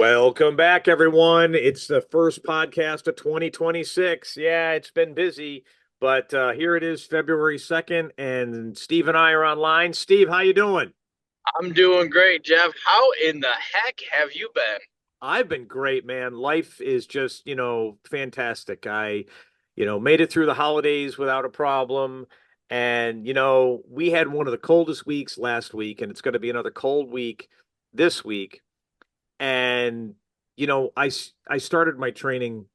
Welcome back, everyone. It's the first podcast of 2026. Yeah, it's been busy, but here it is, February 2nd, and Steve and I are online. Steve, how you doing? I'm doing great, Jeff. How in the heck have you been? I've been great, man. Life is just, fantastic. I made it through the holidays without a problem. And, we had one of the coldest weeks last week, and it's going to be another cold week this week. And, I started my training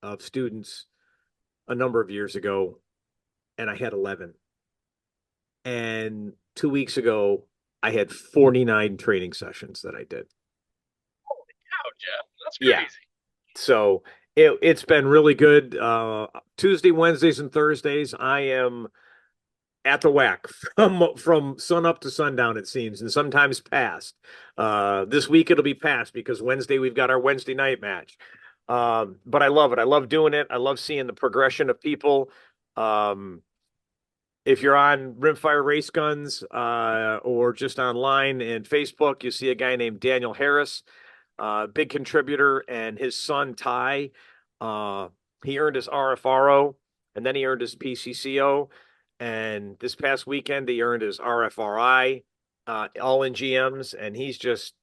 of students a number of years ago, and I had 11. And 2 weeks ago, I had 49 training sessions that I did. How, Jeff? That's Yeah. crazy. So it's been really good. Tuesday, Wednesdays, and Thursdays, I am at the whack from sun up to sundown, it seems, and sometimes past. This week it'll be past because Wednesday we've got our Wednesday night match. But I love it. I love doing it. I love seeing the progression of people. Um, if you're on Rimfire Race Guns or just online and Facebook, you see a guy named Daniel Harris, big contributor, and his son Ty. Uh, he earned his RFRO and then he earned his PCCO. And this past weekend, he earned his RFRI, all in GMs, and he's just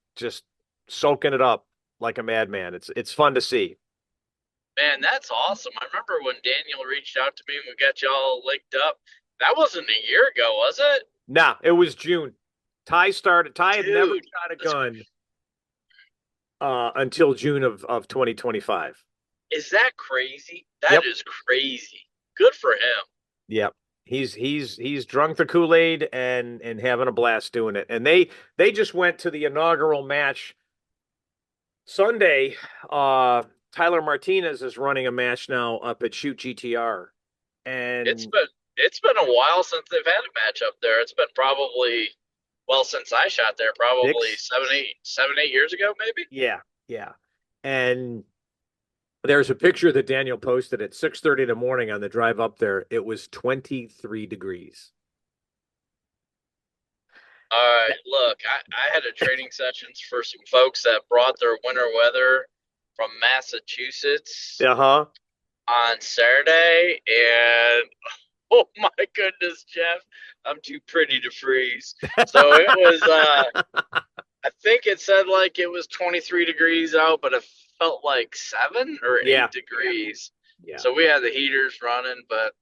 soaking it up like a madman. It's fun to see. Man, that's awesome. I remember when Daniel reached out to me and we got you all linked up. That wasn't a year ago, was it? Nah, it was June. Ty started. Ty had never Dude, shot a that's, gun until June of 2025. is that crazy? That Yep. is crazy. Good for him. Yep. He's drunk the Kool-Aid and having a blast doing it. And they just went to the inaugural match Sunday. Tyler Martinez is running a match now up at Shoot GTR. It's And been it's been a while since they've had a match up there. It's been probably since I shot there, probably six, 7, 8 years ago, maybe. yeah, yeah. And there's a picture that Daniel posted at 6:30 in the morning on the drive up there. It was 23 degrees. All right, look, I had a training sessions for some folks that brought their winter weather from Massachusetts Uh-huh. on Saturday, and oh my goodness, Jeff, I'm too pretty to freeze. So it was, I think it said like it was 23 degrees out, but it felt like 7 or 8 Yeah, degrees. yeah. So we had the heaters running, but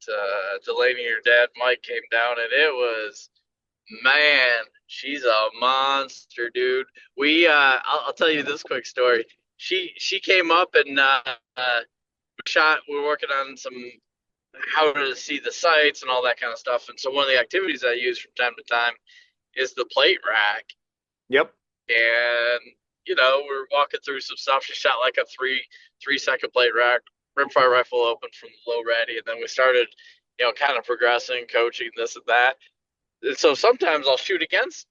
Delaney, your dad, Mike came down, and it was. Man, she's a monster, dude. I'll tell you this quick story. She came up and shot. We were working on some how to see the sights and all that kind of stuff. And so one of the activities I use from time to time is the plate rack. Yep. And we're walking through some stuff. She shot like a three second plate rack, rimfire rifle open from low ready, and then we started, kind of progressing, coaching this and that. And so sometimes I'll shoot against,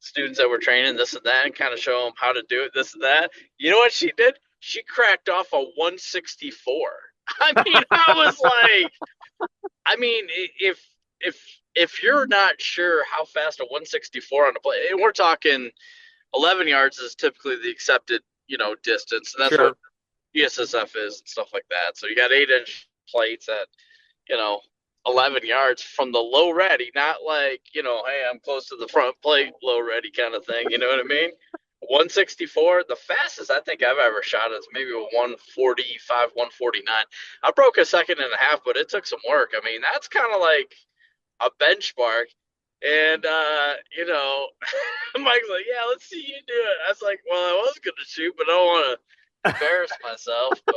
students that were training this and that and kind of show them how to do it, this and that. You know what she did? She cracked off a 164. I mean, I was like, if you're not sure how fast a 164 on a play, and we're talking 11 yards is typically the accepted, distance, and that's what Sure. ESSF is and stuff like that. So you got 8-inch plates at you know, 11 yards from the low ready, not like, hey, I'm close to the front plate, low ready kind of thing. You know what I mean? 164, the fastest I think I've ever shot is maybe a 145, 149. I broke a second and a half, but it took some work. I mean, that's kind of like a benchmark. And, Mike's like, yeah, let's see you do it. I was like, well, I was going to shoot, but I don't want to embarrass myself. But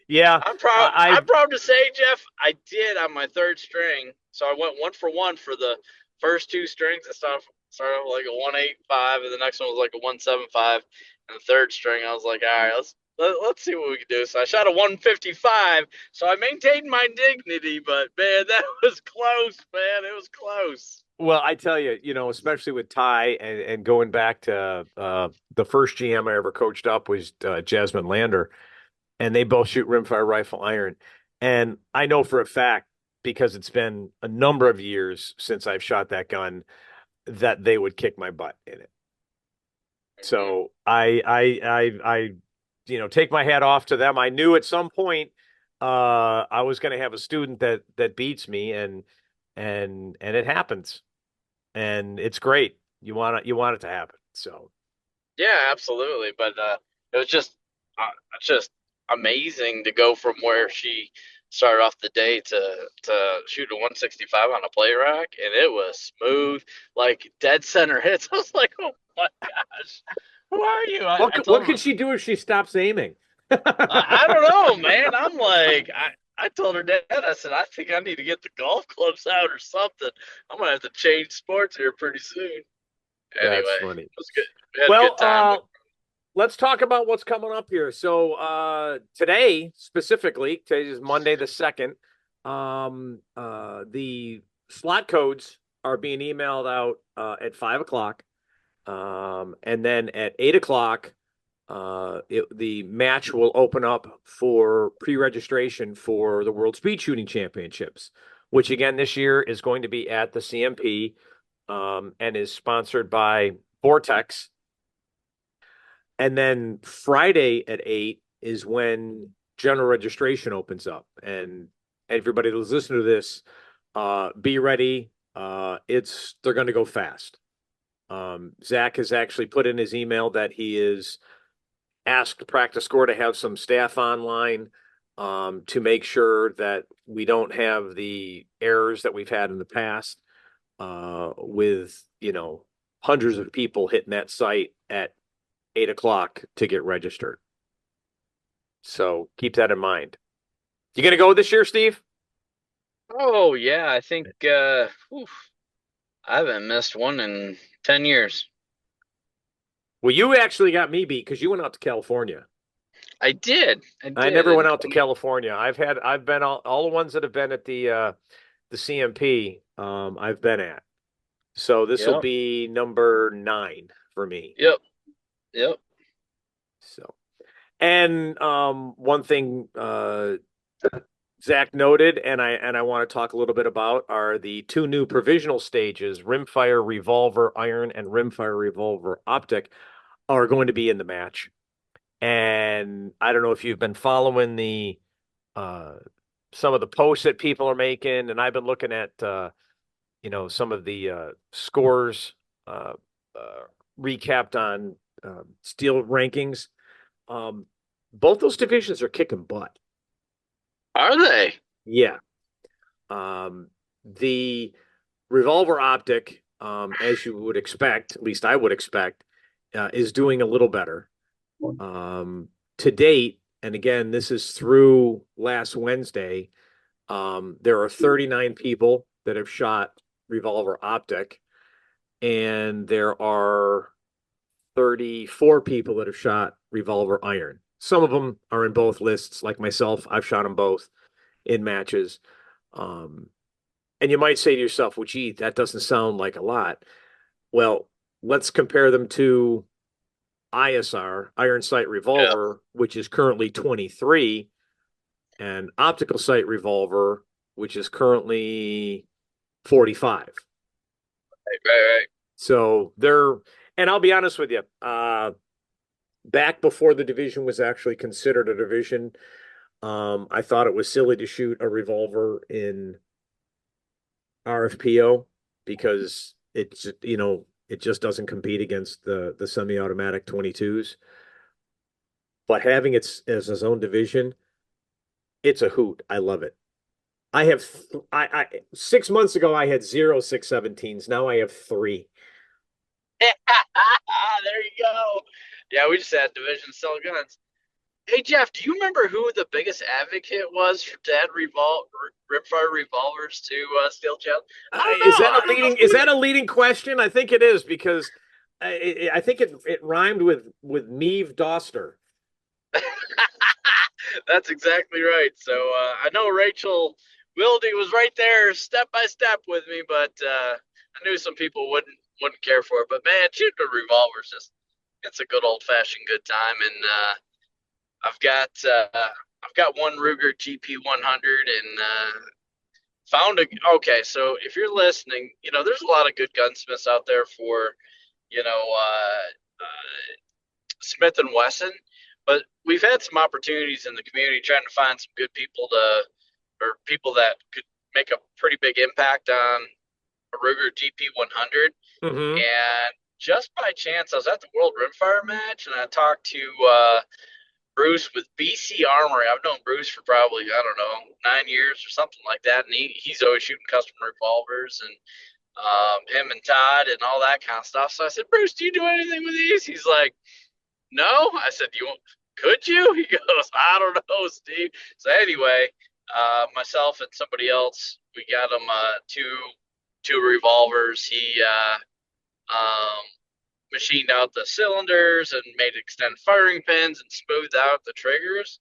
Yeah. I'm proud. I I'm proud to say, Jeff, I did on my third string. So I went 1 for 1 for the first two strings. I started off like a 185, and the next one was like a 175. And the third string, I was like, all right, let's see what we can do. So I shot a 155. So I maintained my dignity, but man, that was close, man. It was close. well, I tell you, especially with Ty and going back to the first GM I ever coached up was Jasmine Lander, and they both shoot rimfire rifle iron. And I know for a fact, because it's been a number of years since I've shot that gun, that they would kick my butt in it. Mhm. So take my hat off to them. I knew at some point I was going to have a student that beats me, and it happens, and it's great. You want it to happen. So Yeah, absolutely. But it was just amazing to go from where she started off the day to shoot a 165 on a play rack, and it was smooth, like dead center hits. I was like, oh my gosh, who are you? I what told could her, she do if she stops aiming? I don't know, man. I'm like, I told her dad, I said, I think I need to get the golf clubs out or something. I'm gonna have to change sports here pretty soon. That's Anyway, it funny. was good. We had a Well, good time. let's talk about what's coming up here. So today, specifically, today is Monday the 2nd. The slot codes are being emailed out at 5 o'clock. And then at 8 o'clock, the match will open up for pre-registration for the World Speed Shooting Championships, which again this year is going to be at the CMP, and is sponsored by Vortex. And then Friday at 8 is when general registration opens up. And everybody that's listening to this, be ready. They're going to go fast. Zach has actually put in his email that he is asked Practice Score to have some staff online, to make sure that we don't have the errors that we've had in the past, with hundreds of people hitting that site at 8 o'clock to get registered. So keep that in mind. You gonna go this year, Steve? Oh yeah, I think I haven't missed one in 10 years. Well, you actually got me beat because you went out to California. I did. I I did never in went out to 20. California. I've been all the ones that have been at the CMP. I've been at. So this will Yep. be number 9 for me. Yep. Yep. So, and one thing Zach noted, and I want to talk a little bit about, are the two new provisional stages: rimfire revolver iron and rimfire revolver optic are going to be in the match. And I don't know if you've been following the uh, some of the posts that people are making, and I've been looking at some of the scores, uh, uh, recapped on steel rankings. Um, both those divisions are kicking butt. Are they? Yeah. The revolver optic, as you would expect, at least I would expect, is doing a little better. To date, and again, this is through last Wednesday, there are 39 people that have shot revolver optic, and there are 34 people that have shot revolver iron. Some of them are in both lists, like myself. I've shot them both in matches. Um, and you might say to yourself, well, gee, that doesn't sound like a lot. Well, let's compare them to ISR, Iron Sight Yeah. Revolver, which is currently 23, and Optical Sight Revolver, which is currently 45. Right, right, So and I'll be honest with you, back before the division was actually considered a division, I thought it was silly to shoot a revolver in RFPO because it just doesn't compete against the semi-automatic 22s. But having it as its own division, it's a hoot. I love it. I have I 6 months ago I had 0 617s. Now I have three. right. There you go. Yeah, we just had division sell guns. Hey Jeff, do you remember who the biggest advocate was for dead rimfire revolvers to steel challenge? I don't Is know. that a I don't know leading? Is that a leading question? I think it is because I think it rhymed with Neve Doster. who. That's exactly right. So I know Rachel Wilde was right there, step by step with me, but I knew some people wouldn't care for it. But man, shooting a revolver is just it's a good old fashioned good time, and I've got I've got one Ruger GP 100 and found a okay. So if you're listening, there's a lot of good gunsmiths out there for Smith and Wesson, but we've had some opportunities in the community trying to find some good people to, or people that could make a pretty big impact on a Ruger GP 100. Hmm. And just by chance, I was at the World Rimfire match, and I talked to Bruce with BC Armory. I've known Bruce for probably, I don't know, 9 years or something like that, and he's always shooting custom revolvers and him and Todd and all that kind of stuff. So I said, Bruce, do you do anything with these? He's like, no. I said, could you? He goes, I don't know, Steve. So anyway, myself and somebody else, we got him two revolvers. He um, machined out the cylinders and made extended firing pins and smoothed out the triggers.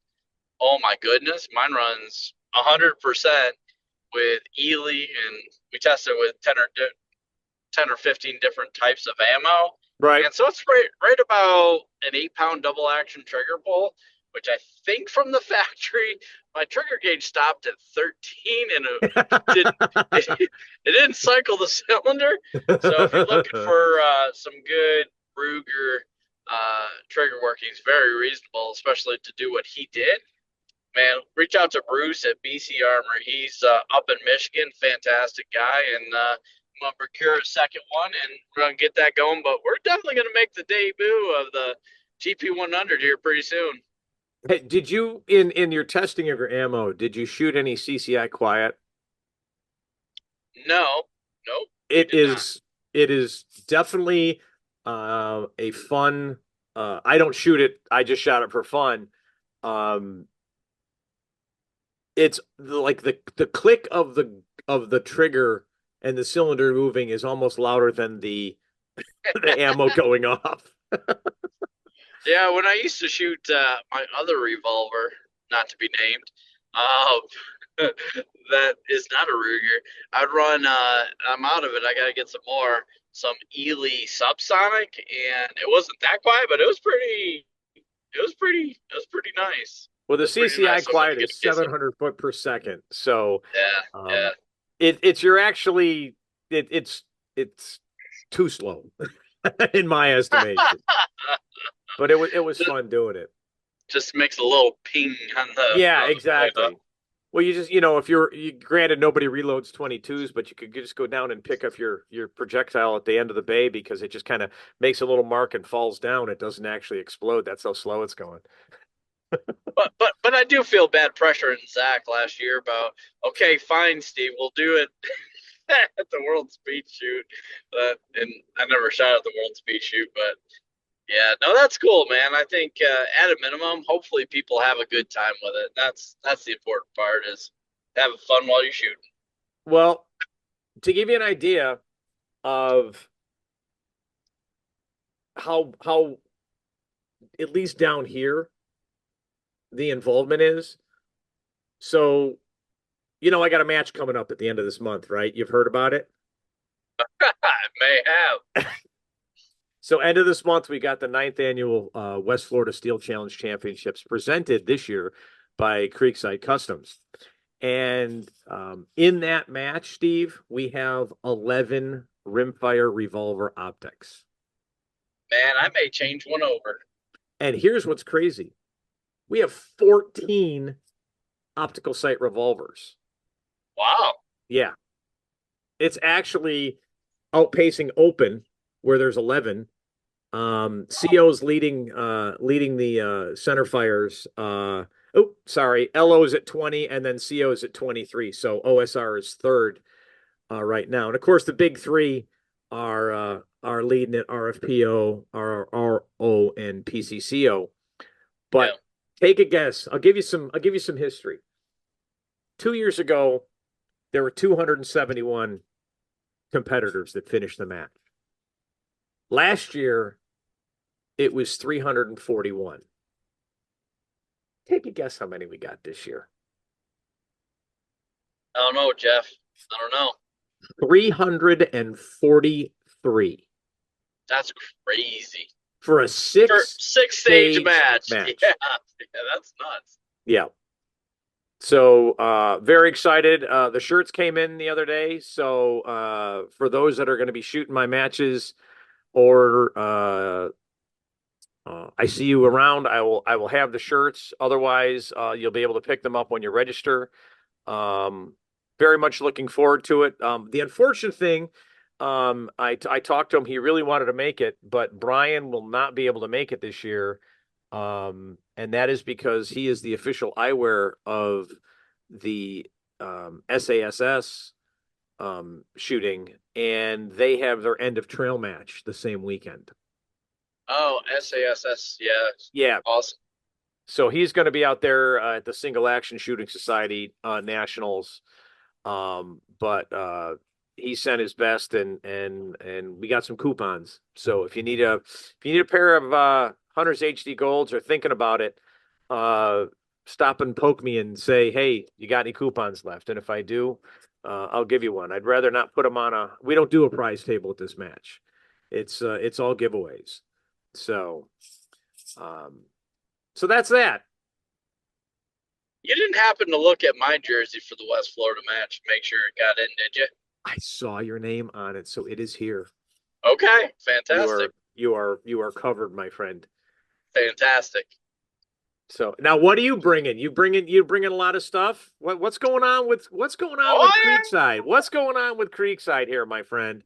Oh my goodness, mine runs 100% with Ely, and we tested with 10 or 15 different types of ammo. Right. And so it's right about an 8 pound double action trigger pull, which I think from the factory, my trigger gauge stopped at 13 and it didn't cycle the cylinder. So if you're looking for some good Ruger trigger working, it's very reasonable, especially to do what he did. Man, reach out to Bruce at BC Armor. He's up in Michigan, fantastic guy, and I'm gonna procure a second one, and we're gonna get that going. But we're definitely gonna make the debut of the GP 100 here pretty soon. Hey, did you in your testing of your ammo, did you shoot any CCI quiet? No, nope, we It did not. is it is definitely a fun I don't shoot it, I just shot it for fun. Um it's like the click of the trigger and the cylinder moving is almost louder than the ammo going off. Yeah, when I used to shoot my other revolver, not to be named, that is not a Ruger. I'd run. I'm out of it. I gotta get some more. Some Ely subsonic, and it wasn't that quiet, but it was pretty. It was pretty. It was pretty nice. Well, the It was pretty CCI nice. So I'm gonna quiet get is to get some. 700 foot per second. So Yeah, um yeah. it's you're actually it's too slow in my estimation. But it was just, fun doing it. just makes a little ping Yeah, on the point. Huh? exactly. Well, you just, if granted, nobody reloads 22s, but you could just go down and pick up your projectile at the end of the bay because it just kind of makes a little mark and falls down. It doesn't actually explode. That's how slow it's going. But I do feel bad pressuring Zach last year about, okay, fine, Steve, we'll do it at the World Speed Shoot. And I never shot at the World Speed Shoot, but yeah, no, that's cool, man. I think at a minimum, hopefully people have a good time with it. That's the important part, is having fun while you're shooting. Well, to give you an idea of how at least down here the involvement is. So, I got a match coming up at the end of this month, right? You've heard about it. I may have. So, end of this month, we got the ninth annual West Florida Steel Challenge Championships presented this year by Creekside Customs. And in that match, Steve, we have 11 rimfire revolver optics. Man, I may change one over. And here's what's crazy. We have 14 optical sight revolvers. Wow. Yeah. It's actually outpacing open where there's 11. CO's leading the center fires. LO is at 20 and then CO is at 23. So OSR is third right now. And of course the big three are leading at RFPO, RRO, and PCCO. But Yeah. take a guess. I'll give you some history. 2 years ago, there were 271 competitors that finished the match. Last year, it was 341. Take a guess how many we got this year. I don't know, Jeff. I don't know. 343 That's crazy. for a For six six stage stage match. match. Yeah, that's nuts. Yeah. So very excited. The shirts came in the other day. So for those that are going to be shooting my matches or I see you around. I will have the shirts. Otherwise, you'll be able to pick them up when you register. Um, Very much looking forward to it. The unfortunate thing, I talked to him. He really wanted to make it, but Brian will not be able to make it this year. And that is because he is the official eyewear of the SASS shooting, and they have their end of trail match the same weekend. Oh, SASS, yeah, Yeah, awesome. so he's going to be out there at the Single Action Shooting Society Nationals. But he sent his best, and we got some coupons. So if you need a pair of Hunter's HD Golds or thinking about it, uh, stop and poke me and say, hey, you got any coupons left? And if I do, I'll give you one. I'd rather not put them on a. We don't do a prize table at this match. It's all giveaways. So um, so that's that. You didn't happen to look at my jersey for the West Florida match, make sure it got in, did you? I saw your name on it, so it is here. Okay, You fantastic, are you are covered, my friend. fantastic. So now, what are you bringing? You bringing a lot of stuff. What's going on with Oh Creekside? What's going on with Creekside here, my friend?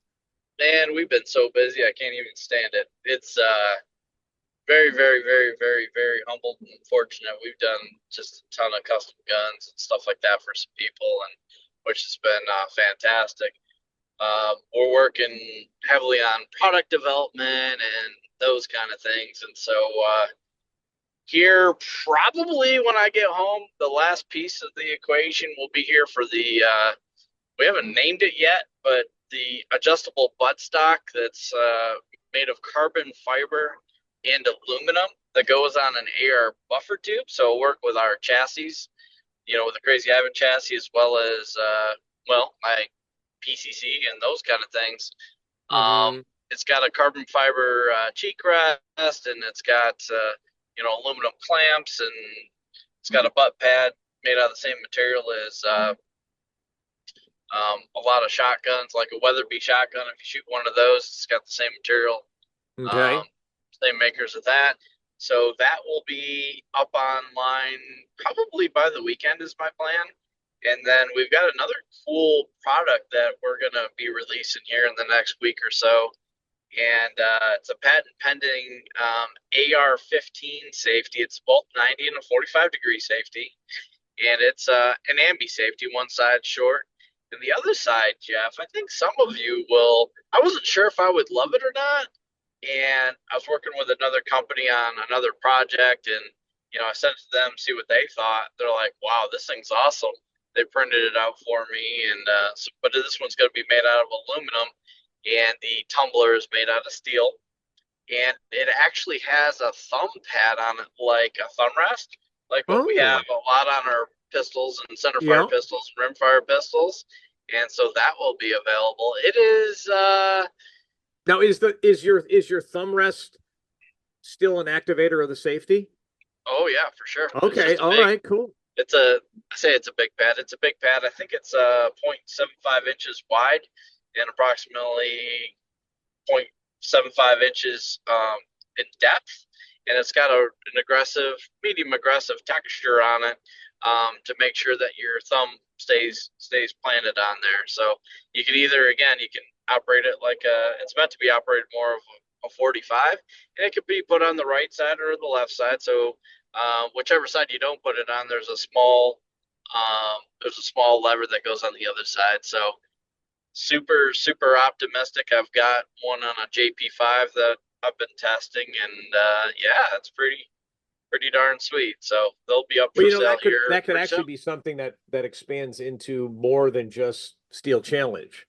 yeah, man, we've been so busy, I can't even stand it. It's very, very, very, very, very humbled and fortunate. We've done just a ton of custom guns and stuff like that for some people, and which has been fantastic. We're working heavily on product development and those kind of things, and so here probably when I get home, the last piece of the equation will be here for the. We haven't named it yet, but the adjustable buttstock that's made of carbon fiber and aluminum that goes on an AR buffer tube. So it'll work with our chassis, with the Crazy Ivan chassis as well as my PCC and those kind of things. Um, Mm-hmm. it's got a carbon fiber cheek rest, and it's got aluminum clamps, and it's got a butt pad made out of the same material as a lot of shotguns, like a Weatherby shotgun. If you shoot one of those, it's got the same material, Okay. um, same makers of that. So that will be up online probably by the weekend, is my plan. And then we've got another cool product that we're going to be releasing here in the next week or so. And it's a patent pending AR-15 safety. It's both 90 and a 45-degree safety, and it's an ambi safety, one side short. And the other side, Jeff, I think some of you will. I wasn't sure if I would love it or not. And I was working with another company on another project, and I sent it to them, see what they thought. They're like, "Wow, this thing's awesome." They printed it out for me, and but this one's going to be made out of aluminum, and the tumbler is made out of steel, and it actually has a thumb pad on it, like a thumb rest, like what we Oh, have a lot on our pistols and center fire yeah. pistols and rim fire pistols. And so that will be available. It is, Now, is your thumb rest still an activator of the safety? oh yeah, for sure. It's Okay. just a All big, right. Cool. it's a, I say it's a big pad. It's a big pad. I think it's 0.75 inches wide and approximately 0.75 inches in depth, and it's got an aggressive, medium aggressive texture on it to make sure that your thumb stays planted on there. So you can either, again, you can operate it like it's meant to be operated more of a 45, and it could be put on the right side or the left side. So whichever side you don't put it on, there's a small lever that goes on the other side. So super super optimistic. I've got one on a JP5 that I've been testing, and yeah, it's pretty darn sweet. So they'll be up Well, for sale that could here that could pretty soon. actually be something that expands into more than just Steel Challenge.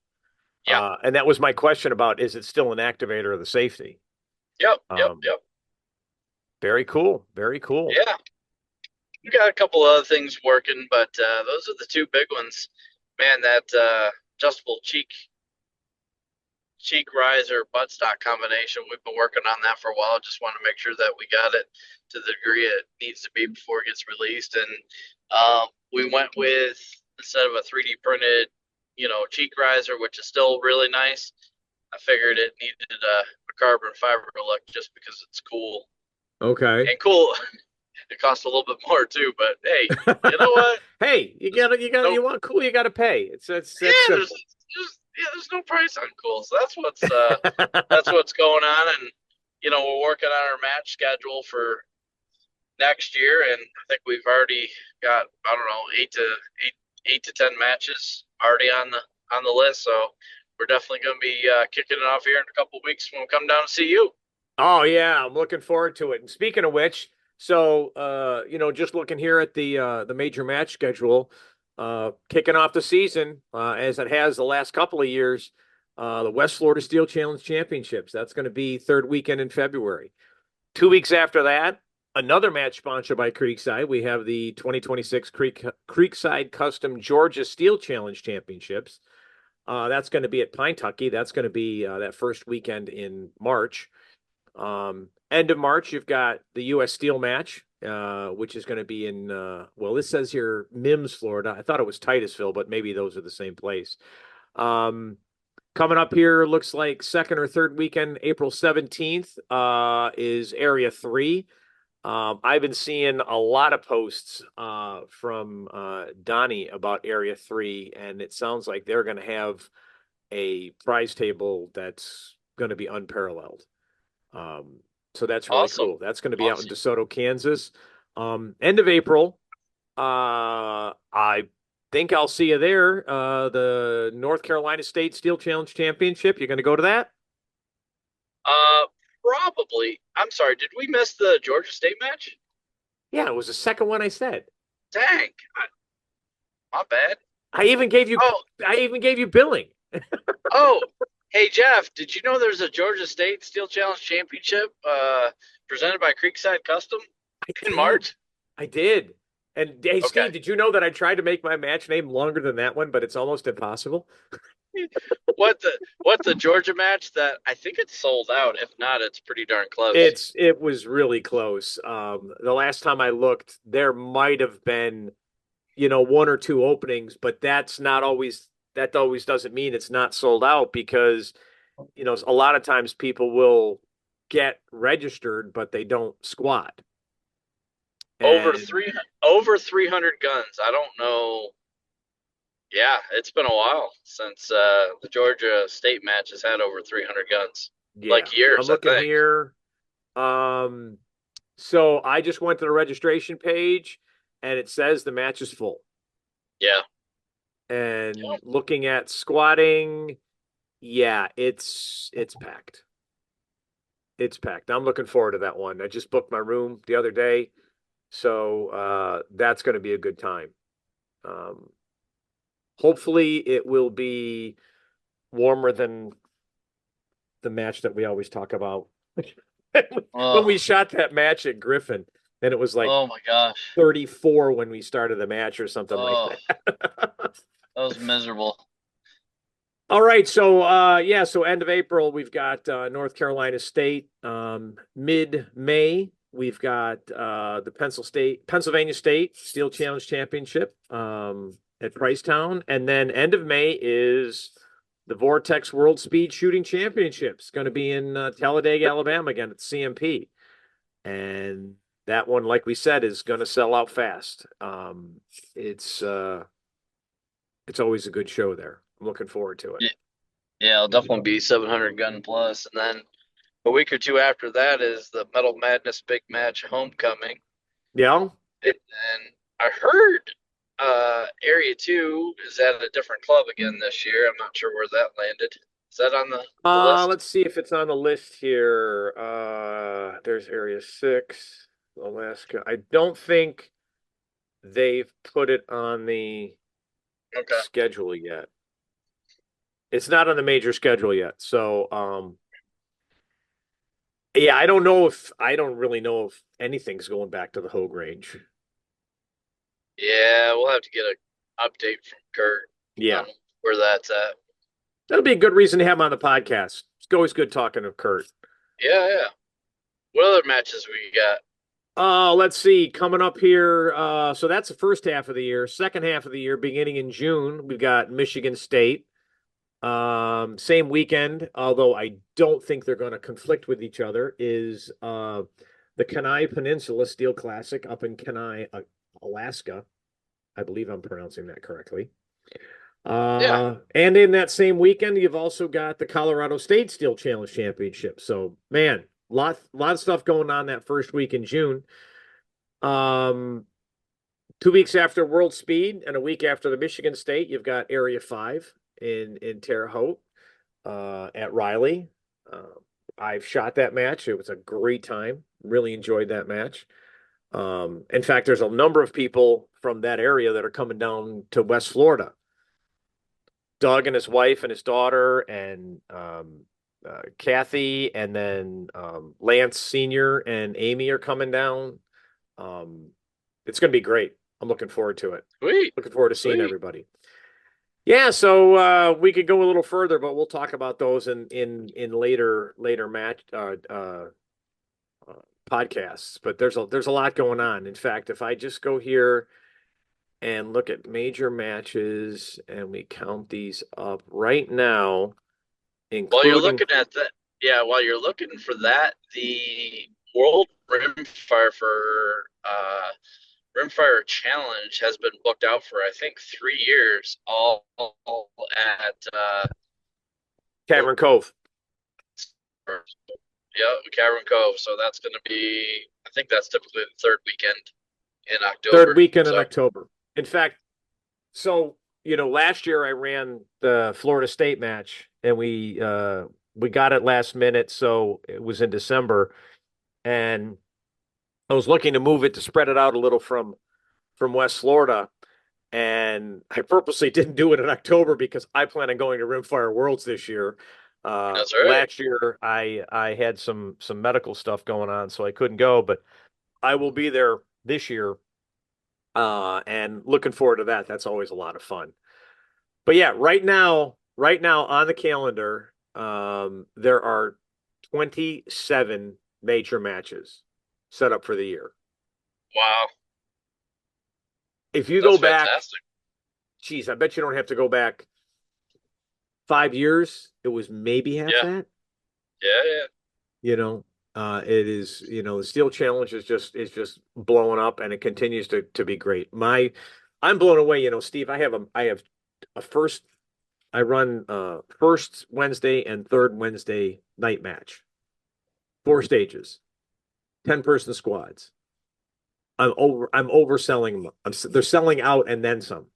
Yep, And that was my question about, is it still an activator of the safety? yep, yep, Um, yep. Very cool. Very cool. Yeah, we got a couple other things working, but those are the two big ones. Man, that adjustable cheek riser buttstock combination. We've been working on that for a while. Just want to make sure that we got it to the degree it needs to be before it gets released. And we went with, instead of a 3D printed, cheek riser, which is still really nice. I figured it needed a carbon fiber look just because it's cool. Okay. And cool, it costs a little bit more too, but hey, you know what? Hey, There's no, you want cool, you gotta pay. That's yeah, simple. there's no price on cool, so that's what's going on, and we're working on our match schedule for next year, and I think we've already got, I don't know, eight to 10 matches already on the list. So we're definitely going to be kicking it off here in a couple of weeks when we come down to see you. Oh yeah, I'm looking forward to it. And speaking of which, so just looking here at the major match schedule, kicking off the season, as it has the last couple of years, the West Florida Steel Challenge Championships. That's going to be third weekend in February. 2 weeks after that, another match sponsored by Creekside. We have the 2026 Creekside Custom Georgia Steel Challenge Championships. That's going to be at Pine Tucky. That's going to be that first weekend in March. End of March, you've got the U.S. Steel match, which is going to be in, well, this says here Mims, Florida. I thought it was Titusville, but maybe those are the same place. Um, Coming up here, looks like second or third weekend, April 17th, is Area 3. I've been seeing a lot of posts from Donnie about Area 3, and it sounds like they're going to have a prize table that's going to be unparalleled. Um, so that's really Awesome, cool. That's going to be out in awesome. DeSoto, Kansas. End of April. I think I'll see you there. The North Carolina State Steel Challenge Championship. You're going to go to that? Uh, Probably. I'm sorry. Did we miss the Georgia State match? Yeah, it was the second one I said. Dang, my bad. I even gave you Oh, I even gave you billing. oh. Hey Jeff, did you know there's a Georgia State Steel Challenge Championship presented by Creekside Custom I in did. March? I did. And hey, Okay. Steve, did you know that I tried to make my match name longer than that one, but it's almost impossible? What the Georgia match that I think it's sold out. If not, it's pretty darn close. It was really close. The last time I looked, there might have been, one or two openings, but that always doesn't mean it's not sold out because, a lot of times people will get registered, but they don't squat. Over And 300 guns. I don't know. Yeah, it's been a while since the Georgia State match has had over 300 guns. yeah, Like I'm years, I looking think. here. Um, so I just went to the registration page and it says the match is full. Yeah. And Yep. looking at squatting, yeah, it's packed. It's packed. I'm looking forward to that one. I just booked my room the other day, so that's going to be a good time. Um, Hopefully, it will be warmer than the match that we always talk about. When we Oh, shot that match at Griffin, and it was like oh my gosh. 34 when we started the match or something like Oh, that. that was miserable. All right, so so end of April we've got North Carolina State. Mid-May we've got the Pennsylvania State Steel Challenge Championship at Pricetown, and then end of May is the Vortex World Speed Shooting Championships. Going to be in Talladega, Alabama again at the CMP, and that one, like we said, is going to sell out fast. It's uh, it's always a good show there. I'm looking forward to it. Yeah, yeah, it'll definitely be 700 gun plus. And then a week or two after that is the Metal Madness Big Match Homecoming. Yeah. And then I heard Area 2 is at a different club again this year. I'm not sure where that landed. Is that on the list? Let's see if it's on the list here. There's Area 6, Alaska. I don't think they've put it on the Okay. schedule yet. It's not on the major schedule yet. So, yeah, I don't really know if anything's going back to the Hogue Range. Yeah, we'll have to get an update from Kurt Yeah. on where that's at. That'll be a good reason to have him on the podcast. It's always good talking to Kurt. Yeah, yeah. What other matches we got? Let's see. Coming up here, so that's the first half of the year. Second half of the year, beginning in June, we've got Michigan State. Same weekend, although I don't think they're going to conflict with each other, is the Kenai Peninsula Steel Classic up in Kenai, Alaska. I believe I'm pronouncing that correctly. Yeah. And in that same weekend, you've also got the Colorado State Steel Challenge Championship. So, man, lot of stuff going on that first week in June. Um, 2 weeks after World Speed and a week after the Michigan State, you've got Area 5 in Terre Haute at Riley. Uh, I've shot that match. It was a great time. Really enjoyed that match. In fact, there's a number of people from that area that are coming down to West Florida. Doug and his wife and his daughter and Kathy and then Lance Sr. and Amy are coming down. Um, it's going to be great. I'm looking forward to it. Sweet. Looking forward to seeing Sweet. everybody. Yeah, so we could go a little further, but we'll talk about those in later match podcasts. But there's a lot going on. In fact, if I just go here and look at major matches and we count these up right now, While you're including looking at that, yeah, while you're looking for that, the World Rimfire Challenge has been booked out for I think 3 years, all at Cavern Cove. yeah, Cavern Cove. So that's going to be, I think that's typically the third weekend in Third October. weekend in So October. In fact, so last year I ran the Florida State match and we got it last minute, so it was in December, and I was looking to move it to spread it out a little from West Florida, and I purposely didn't do it in October because I plan on going to Rimfire Worlds this year. that's right. Last year I had some medical stuff going on, so I couldn't go, but I will be there this year, and looking forward to that. That's always a lot of fun. But yeah, right now on the calendar, there are 27 major matches set up for the year. Wow, If you go that's back, fantastic. geez, I bet you don't have to go back 5 years. It was maybe half Yeah, that. yeah, yeah. You know, it is. The Steel Challenge is just blowing up, and it continues to be great. I'm blown away. Steve, I have a first. I run first Wednesday and third Wednesday night match. 4 stages, 10-person squads. I'm overselling them. They're selling out and then some.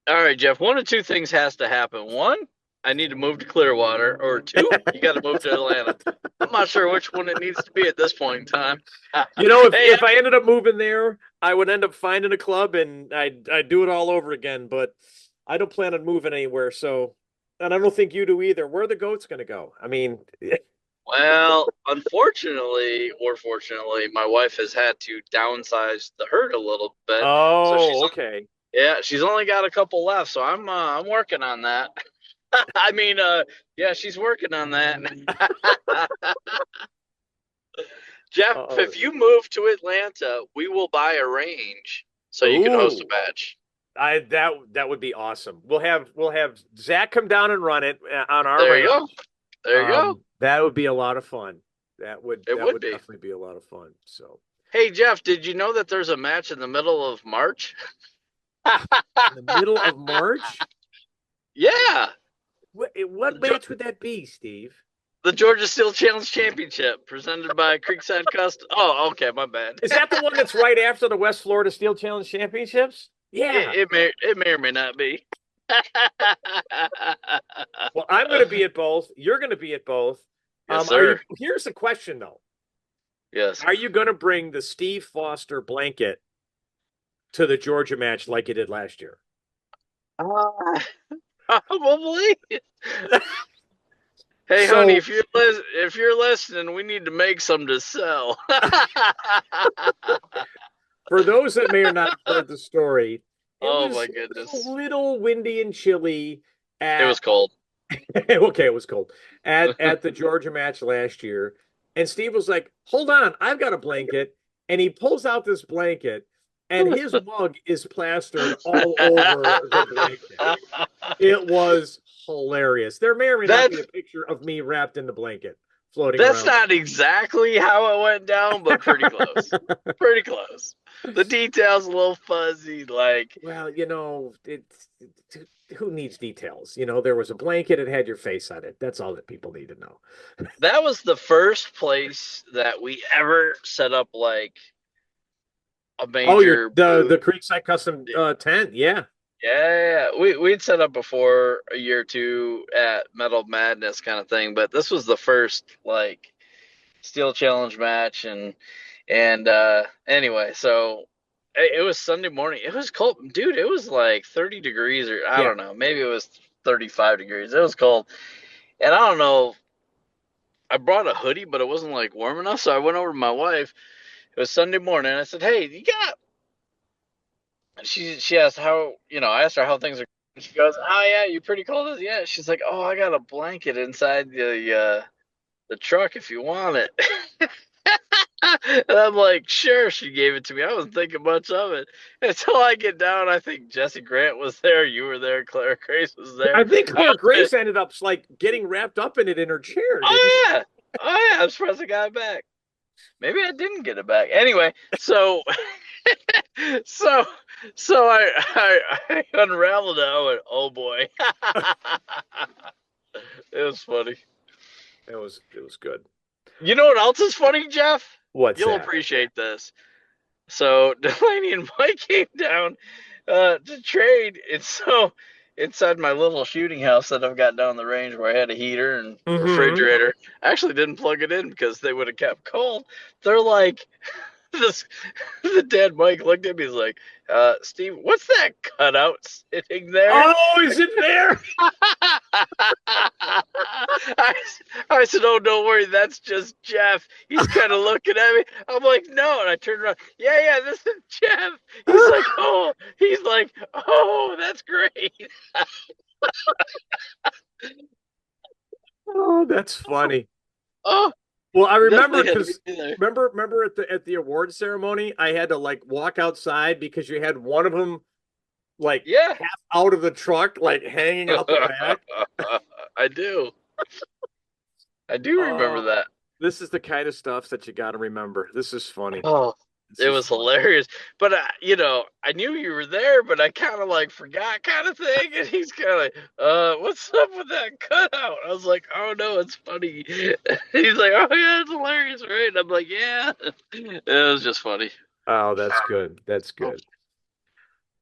All right, Jeff. One of two things has to happen. One, I need to move to Clearwater, or two, you got to move to Atlanta. I'm not sure which one it needs to be at this point in time. If, Hey, if I ended up moving there, I would end up finding a club and I'd do it all over again. But I don't plan on moving anywhere. So, and I don't think you do either. Where are the goats going to go? I mean, well, unfortunately or fortunately, my wife has had to downsize the herd a little bit. So oh, okay. she's only got a couple left. So I'm working on that. I mean, yeah, she's working on that. Jeff, Uh-oh. if you move to Atlanta, we will buy a range so you can host a Ooh, match. that would be awesome. We'll have Zach come down and run it on our There you ranch. go. There you go. That would be a lot of fun. That would It that would would be. definitely be a lot of fun. So, Hey, Jeff, did you know that there's a match in the middle of March? in the middle of March, Yeah, what the, match would that be, Steve? the Georgia Steel Challenge Championship presented by Creekside Custom. Oh, okay, my bad. Is that the one that's right after the West Florida Steel Challenge Championships? Yeah. It may or may not be. Well, I'm going to be at both. You're going to be at both. Yes, sir. Here's the question though. Yes. Are you going to bring the Steve Foster blanket to the Georgia match like you did last year? Probably. Hey, So, honey, if you're listening, we need to make some to sell. for those that may or not have heard the story, Oh my it was a goodness, little windy and chilly it at was cold. okay, it was cold at the Georgia match last year. And Steve was like, "Hold on, I've got a blanket." And he pulls out this blanket, and his mug is plastered all over the blanket. It was hilarious. There may or may not be That's a picture of me wrapped in the blanket. floating That's around. not exactly how it went down, but pretty close. Pretty close. The details a little fuzzy. Like Well, who needs details? There was a blanket, it had your face on it. That's all that people need to know. that was the first place that we ever set up like a Oh, major the booth. Creekside Custom tent, yeah. Yeah, we'd set up before a year or two at Metal Madness kind of thing, but this was the first like Steel Challenge match, and anyway, so it was Sunday morning. It was cold, dude. It was like 30 degrees, or I Yeah. don't know, maybe it was 35 degrees. It was cold, and I don't know. I brought a hoodie, but it wasn't like warm enough, so I went over to my wife. It was Sunday morning. I said, "Hey, you got?" She asked how I asked her how things are. She goes, "Oh yeah, you pretty cold?" Yeah. She's like, "Oh, I got a blanket inside the truck if you want it." And I'm like, "Sure." She gave it to me. I wasn't thinking much of it until I get down. I think Jesse Grant was there. You were there. Clara Grace was there. I think I Claire was, Grace ended up like getting wrapped up in it in her chair, didn't she? oh yeah, oh yeah. I'm surprised I got it back. Maybe I didn't get it back. Anyway, so so I unraveled it. I went, oh boy. It was funny. It was good. You know what else is funny, Jeff? What's You'll that? appreciate this. So Delaney and Mike came down to trade, and so inside my little shooting house that I've got down the range where I had a heater and Mm-hmm. refrigerator, I actually didn't plug it in because they would have kept cold. They're like, this the dad Mike looked at me. He's like, Steve, what's that cutout sitting there? Oh, is it there? I, I said, oh, don't worry, that's just Jeff. He's kind of looking at me. I'm like, no, and I turned around. Yeah, yeah, this is Jeff. He's like, oh, that's great. Oh, that's funny. Oh, Well, I remember definitely had to be because there. remember at the award ceremony, I had to like walk outside because you had one of them like Yeah. half out of the truck, like hanging out the back. I do. I do remember Oh, that. this is the kind of stuff that you got to remember. This is funny. Oh, This it is was fun. hilarious. But I knew you were there, but I kind of like forgot, kind of thing. And he's kind of like, what's up with that cutout? I was like, oh no, it's funny. He's like, oh yeah, it's hilarious, right? And I'm like, yeah. It was just funny. Oh, that's good. That's good.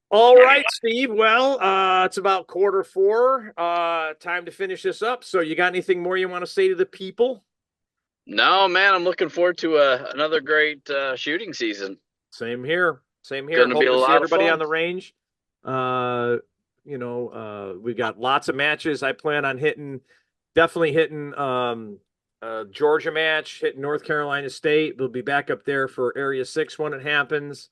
All right, Steve. Well, it's about quarter four. Time to finish this up. So, you got anything more you want to say to the people? No, man, I'm looking forward to another great shooting season. Same here. Same here. Going to be Hope a to see lot of everybody on fun. the range. We've got lots of matches. I plan on definitely hitting Georgia match, hitting North Carolina State. We'll be back up there for Area 6 when it happens.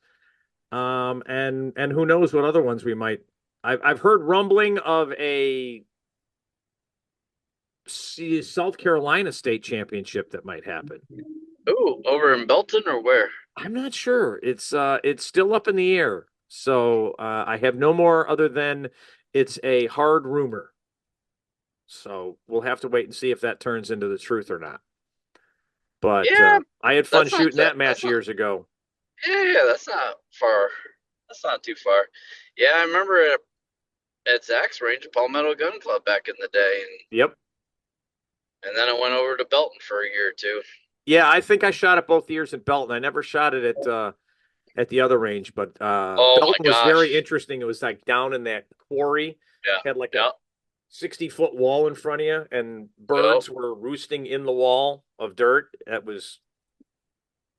And who knows what other ones we might. I've heard rumbling of a South Carolina State Championship that might happen. Ooh, over in Belton or where? I'm not sure. It's still up in the air. So I have no more other than it's a hard rumor. So we'll have to wait and see if that turns into the truth or not. But Yeah, I had fun that's not shooting that that's match not years ago. yeah, that's not far. That's not too far. Yeah, I remember at Zach's range at Palmetto Gun Club back in the day, Yep. and then I went over to Belton for a year or two. Yeah, I think I shot it both years at Belton. I never shot it at the other range, but Oh my Belton was very gosh. interesting. It was like down in that quarry, Yeah, had like a yeah, 60-foot wall in front of you, and yep. birds were roosting in the wall of dirt.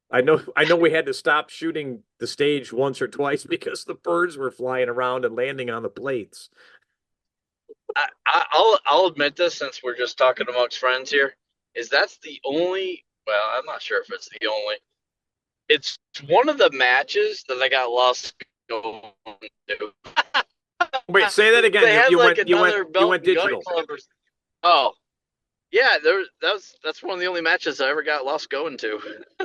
I know we had to stop shooting the stage once or twice because the birds were flying around and landing on the plates. I'll admit this since we're just talking amongst friends here. Is that's the only? Well, I'm not sure if it's the only. It's one of the matches that I got lost going to. Wait, say that again. They You had you like went you went another you belt went and gun digital. club. Oh, yeah, that's one of the only matches I ever got lost going to.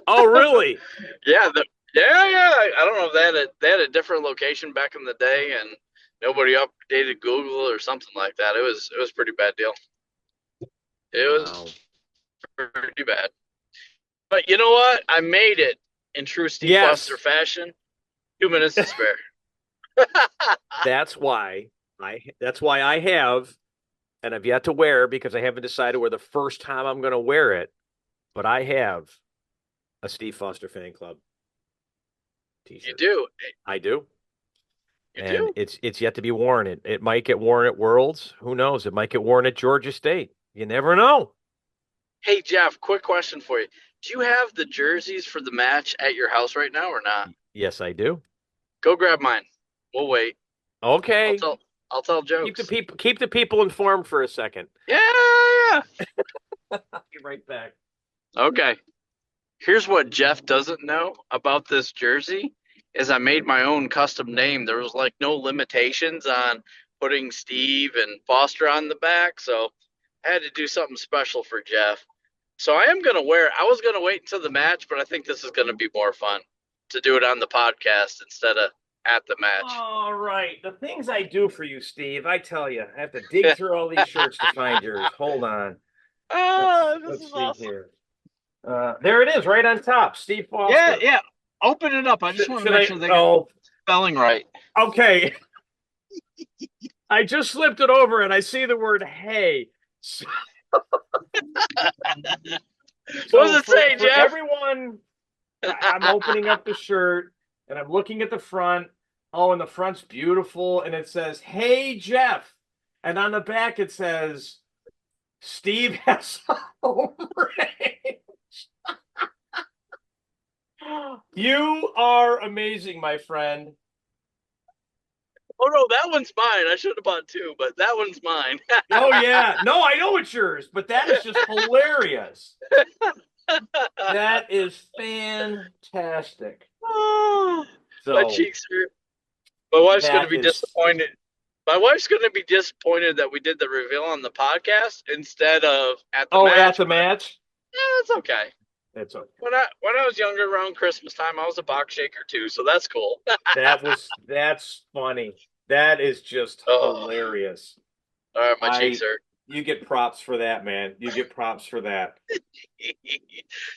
Oh, really? Yeah, yeah. I don't know if they had a different location back in the day, and nobody updated Google or something like that. It was a pretty bad deal. It was Wow. pretty bad. But you know what? I made it in true Steve Foster Yes, fashion. 2 minutes to spare. that's why I have, and I've yet to wear because I haven't decided where the first time I'm going to wear it, but I have a Steve Foster Fan Club You t-shirt. do. I do. You And do. it's yet to be worn. It might get worn at Worlds. Who knows? It might get worn at Georgia State. You never know. Hey, Jeff, quick question for you. Do you have the jerseys for the match at your house right now or not? Yes, I do. Go grab mine. We'll wait. I'll Okay. tell I'll tell Keep the jokes. people informed for a second. Yeah. I'll be right back. Okay. Here's what Jeff doesn't know about this jersey is I made my own custom name. There was like no limitations on putting Steve and Foster on the back, so I had to do something special for Jeff. So I am gonna wear it. I was gonna wait until the match, but I think this is gonna be more fun to do it on the podcast instead of at the match. All right. The things I do for you, Steve, I tell you, I have to dig through all these shirts to find yours. Hold on. Ah, this Let's is see awesome. here. There it is, right on top. Steve Yeah, Foster. yeah. Open it up. I just want to Should make I? sure they got Oh, spelling right. okay. I just slipped it over and I see the word hey. So, What does it say, for Jeff? everyone, I'm opening up the shirt and I'm looking at the front. Oh, and the front's beautiful. And it says, Hey, Jeff. And on the back, it says, Steve has home range. You are amazing, my friend. Oh no, that one's mine. I should have bought two, but that one's mine. Oh, yeah. No, I know it's yours, but that is just hilarious. That is fantastic. My So cheeks hurt. My wife's going to that be is, disappointed. My wife's going to be disappointed that we did the reveal on the podcast instead of at the oh, at match. the But match. yeah, it's okay. That's okay. When I was younger, around Christmas time, I was a box shaker too, so that's cool. That's funny. That is just Oh, hilarious. all right, my cheeks I hurt. You get props for that, man. You get props for that.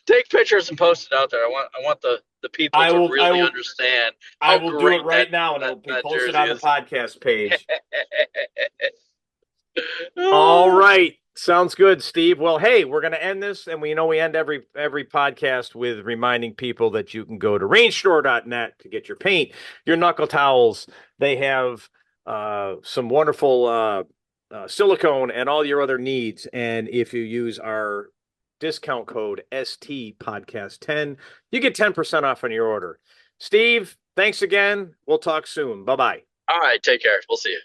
Take pictures and post it out there. I want the people I to will I really will understand I how will do it great right now and that, it'll be that posted jersey on the is. podcast page. All Oh, right. Sounds good, Steve. Well, hey, we're going to end this, and we end every podcast with reminding people that you can go to rangestore.net to get your paint, your knuckle towels. They have some wonderful silicone and all your other needs. And if you use our discount code ST Podcast 10, you get 10% off on your order. Steve, thanks again. We'll talk soon. Bye bye. all right. Take care. We'll see you.